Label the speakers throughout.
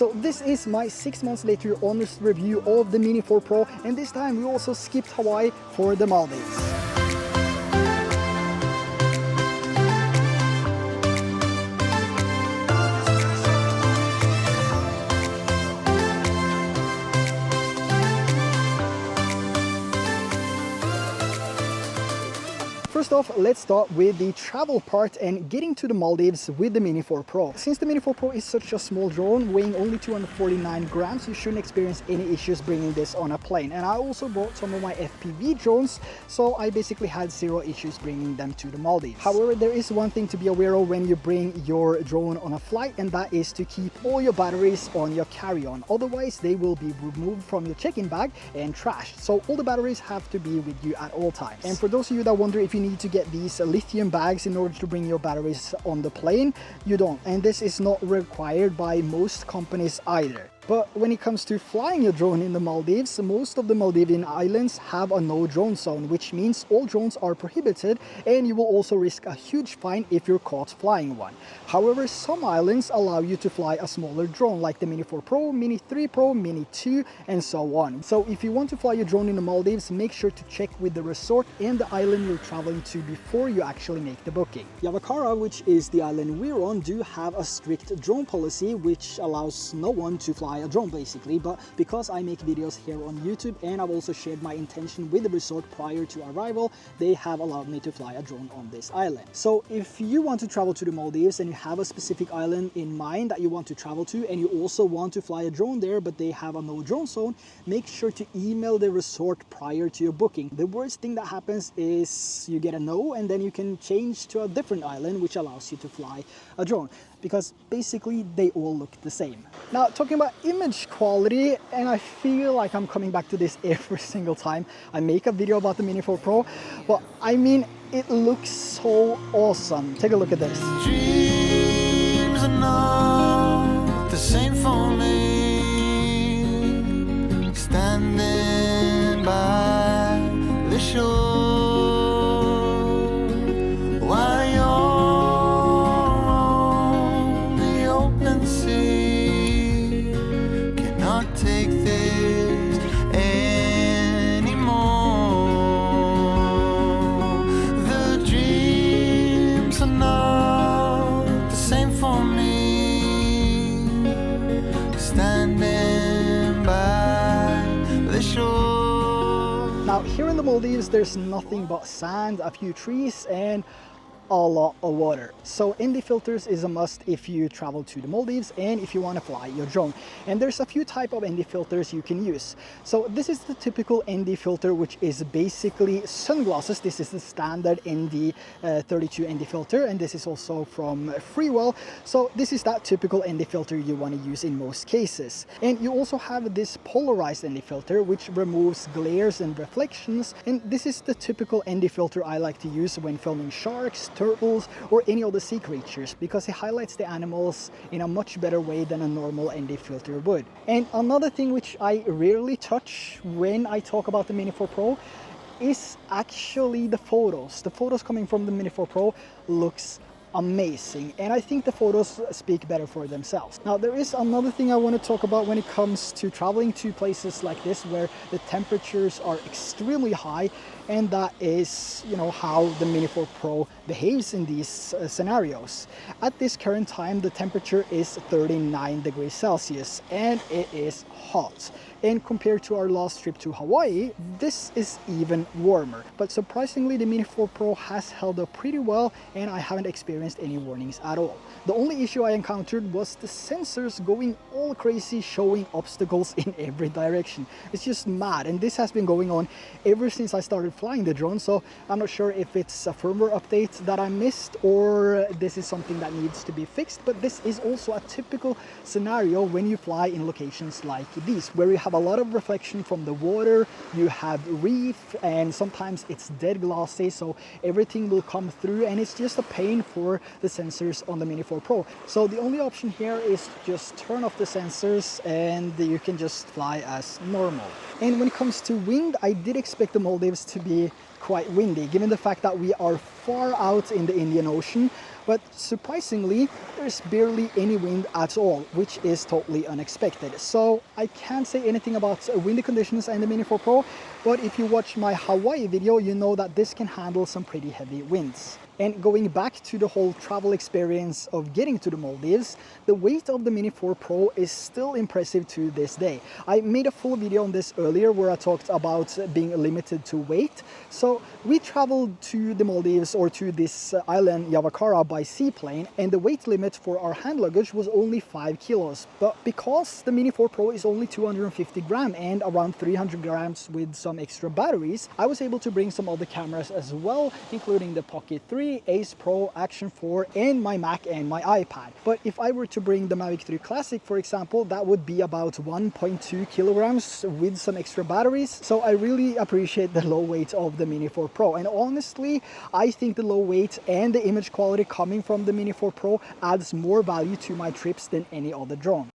Speaker 1: So this is my 6 months later honest review of the Mini 4 Pro, and this time we also skipped Hawaii for the Maldives. First off, let's start with the travel part and getting to the Maldives with the Mini 4 Pro. Since the Mini 4 Pro is such a small drone, weighing only 249 grams, you shouldn't experience any issues bringing this on a plane. And I also brought some of my FPV drones, so I basically had zero issues bringing them to the Maldives. However, there is one thing to be aware of when you bring your drone on a flight, and that is to keep all your batteries on your carry-on. Otherwise, they will be removed from your check-in bag and trashed. So all the batteries have to be with you at all times. And for those of you that wonder if you need to get these lithium bags in order to bring your batteries on the plane, you don't, and this is not required by most companies either. But when it comes to flying your drone in the Maldives, most of the Maldivian islands have a no drone zone, which means all drones are prohibited, and you will also risk a huge fine if you're caught flying one. However, some islands allow you to fly a smaller drone like the Mini 4 Pro, Mini 3 Pro, Mini 2 and so on. So if you want to fly your drone in the Maldives, make sure to check with the resort and the island you're traveling to before you actually make the booking. Yavakara, which is the island we're on, do have a strict drone policy which allows no one to fly a drone basically, but because I make videos here on YouTube and I've also shared my intention with the resort prior to arrival, they have allowed me to fly a drone on this island. So if you want to travel to the Maldives and you have a specific island in mind that you want to travel to, and you also want to fly a drone there but they have a no drone zone, make sure to email the resort prior to your booking. The worst thing that happens is you get a no, and then you can change to a different island which allows you to fly a drone, because basically they all look the same. Now, talking about image quality, and I feel like I'm coming back to this every single time I make a video about the Mini 4 Pro, but I mean, it looks so awesome. Take a look at this.
Speaker 2: Dreams are not the same for me, standing by the shore.
Speaker 1: Now, here in the Maldives, there's nothing but sand, a few trees, and a lot of water. So ND filters is a must if you travel to the Maldives and if you want to fly your drone. And there's a few type of ND filters you can use. So this is the typical ND filter, which is basically sunglasses. This is the standard ND 32 ND filter, and this is also from Freewell. So this is that typical ND filter you want to use in most cases. And you also have this polarized ND filter, which removes glares and reflections. And this is the typical ND filter I like to use when filming sharks, turtles, or any other sea creatures, because it highlights the animals in a much better way than a normal ND filter would. And another thing which I rarely touch when I talk about the Mini 4 Pro is actually the photos. The photos coming from the Mini 4 Pro looks amazing, and I think the photos speak better for themselves. Now, there is another thing I want to talk about when it comes to traveling to places like this where the temperatures are extremely high, and that is, you know, how the Mini 4 Pro behaves in these scenarios. At this current time, the temperature is 39 degrees Celsius, and it is hot. And compared to our last trip to Hawaii, this is even warmer. But surprisingly, the Mini 4 Pro has held up pretty well, and I haven't experienced any warnings at all. The only issue I encountered was the sensors going all crazy, showing obstacles in every direction. It's just mad, and this has been going on ever since I started flying the drone, so I'm not sure if it's a firmware update that I missed or this is something that needs to be fixed. But this is also a typical scenario when you fly in locations like these, where you have a lot of reflection from the water, you have reef, and sometimes it's dead glassy, so everything will come through, and it's just a pain for for the sensors on the Mini 4 Pro. So the only option here is to just turn off the sensors and you can just fly as normal. And when it comes to wind, I did expect the Maldives to be quite windy, given the fact that we are far out in the Indian Ocean. But surprisingly, there's barely any wind at all, which is totally unexpected. So I can't say anything about windy conditions and the Mini 4 Pro, but if you watch my Hawaii video, you know that this can handle some pretty heavy winds. And going back to the whole travel experience of getting to the Maldives, the weight of the Mini 4 Pro is still impressive to this day. I made a full video on this earlier where I talked about being limited to weight. So we traveled to the Maldives, or to this island Yavakara, by seaplane, and the weight limit for our hand luggage was only 5 kilos. But because the Mini 4 Pro is only 250 grams and around 300 grams with some extra batteries, I was able to bring some other cameras as well, including the Pocket 3, Ace Pro, Action 4, and my Mac and my iPad. But if I were to bring the Mavic 3 Classic, for example, that would be about 1.2 kilograms with some extra batteries. So I really appreciate the low weight of the Mini 4 Pro. And honestly, I think the low weight and the image quality coming from the Mini 4 Pro adds more value to my trips than any other drone.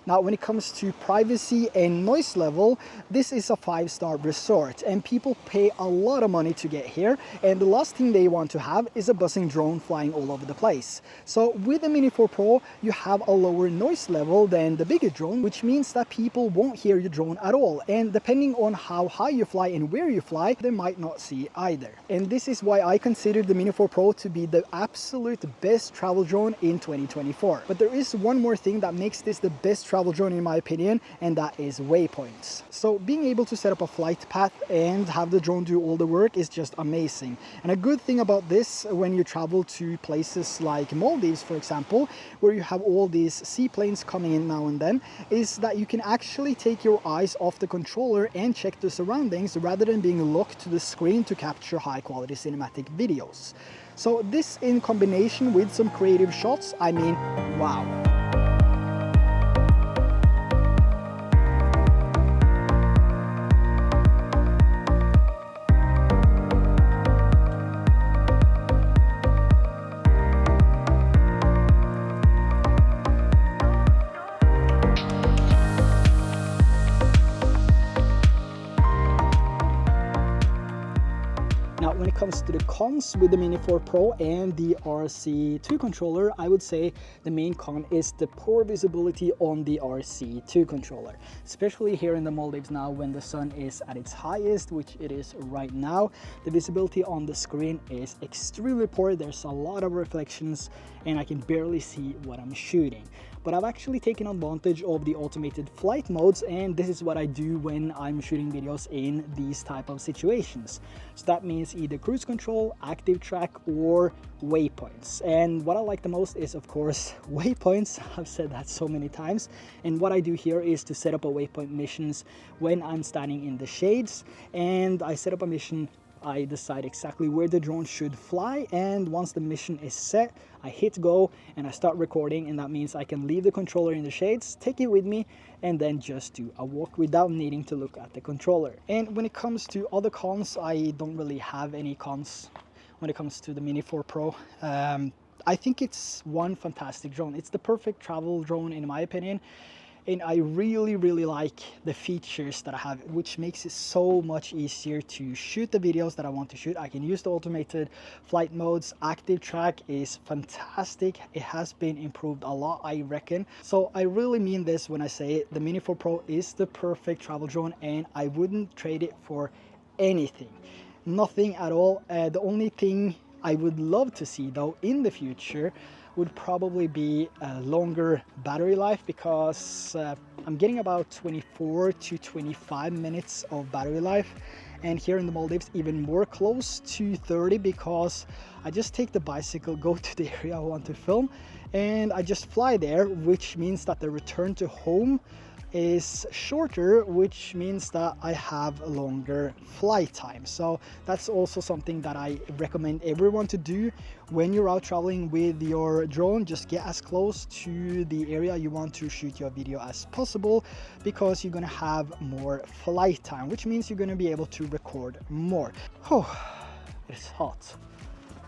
Speaker 1: Now, when it comes to privacy and noise level, this is a 5-star resort and people pay a lot of money to get here, and the last thing they want to have is a buzzing drone flying all over the place. So with the Mini 4 Pro, you have a lower noise level than the bigger drone, which means that people won't hear your drone at all, and depending on how high you fly and where you fly, they might not see either. And this is why I consider the Mini 4 Pro to be the absolute best travel drone in 2024. But there is one more thing that makes this the best travel drone in my opinion, and that is waypoints. So being able to set up a flight path and have the drone do all the work is just amazing. And a good thing about this when you travel to places like Maldives, for example, where you have all these seaplanes coming in now and then, is that you can actually take your eyes off the controller and check the surroundings rather than being locked to the screen to capture high quality cinematic videos. So this, in combination with some creative shots, I mean, wow. Now, when it comes to the cons with the Mini 4 Pro and the RC2 controller, I would say the main con is the poor visibility on the RC2 controller, especially here in the Maldives now when the sun is at its highest, which it is right now. The visibility on the screen is extremely poor. There's a lot of reflections and I can barely see what I'm shooting. But I've actually taken advantage of the automated flight modes, and this is what I do when I'm shooting videos in these type of situations. So that means either cruise control, active track, or waypoints. And what I like the most is, of course, waypoints. I've said that so many times. And what I do here is to set up a waypoint missions when I'm standing in the shades, and I set up a mission. I decide exactly where the drone should fly, and once the mission is set, I hit go and I start recording, and that means I can leave the controller in the shades, take it with me, and then just do a walk without needing to look at the controller. And when it comes to other cons, I don't really have any cons when it comes to the Mini 4 Pro. I think it's one fantastic drone. It's the perfect travel drone in my opinion. And I really like the features that I have, which makes it so much easier to shoot the videos that I want to shoot. I can use the automated flight modes. Active track is fantastic. It has been improved a lot, I reckon. So I really mean this when I say the Mini 4 Pro is the perfect travel drone, and I wouldn't trade it for anything. Nothing at all. The only thing I would love to see though in the future would probably be a longer battery life, because I'm getting about 24 to 25 minutes of battery life, and here in the Maldives even more, close to 30, because I just take the bicycle, go to the area I want to film, and I just fly there, which means that the return to home is shorter, which means that I have a longer flight time. So that's also something that I recommend everyone to do when you're out traveling with your drone. Just get as close to the area you want to shoot your video as possible, because you're gonna have more flight time, which means you're gonna be able to record more. Oh, it's hot.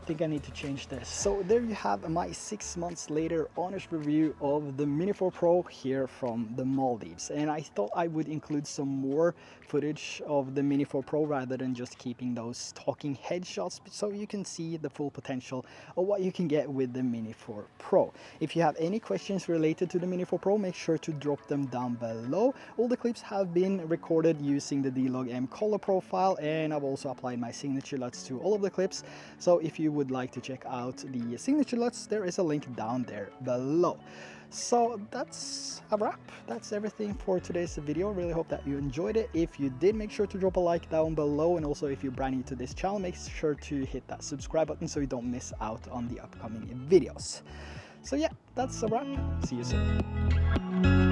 Speaker 1: think I need to change this. So there you have my 6 months later honest review of the Mini 4 Pro here from the Maldives. And I thought I would include some more footage of the Mini 4 Pro rather than just keeping those talking headshots, so you can see the full potential of what you can get with the Mini 4 Pro. If you have any questions related to the Mini 4 Pro, make sure to drop them down below. All the clips have been recorded using the D-Log-M color profile, and I've also applied my Signature LUTs to all of the clips. So if you would like to check out the Signature LUTs, there is a link down there below. So that's a wrap. That's everything for today's video. Really hope that you enjoyed it. If you did, make sure to drop a like down below, and also if you're brand new to this channel, make sure to hit that subscribe button so you don't miss out on the upcoming videos. So yeah, that's a wrap. See you soon.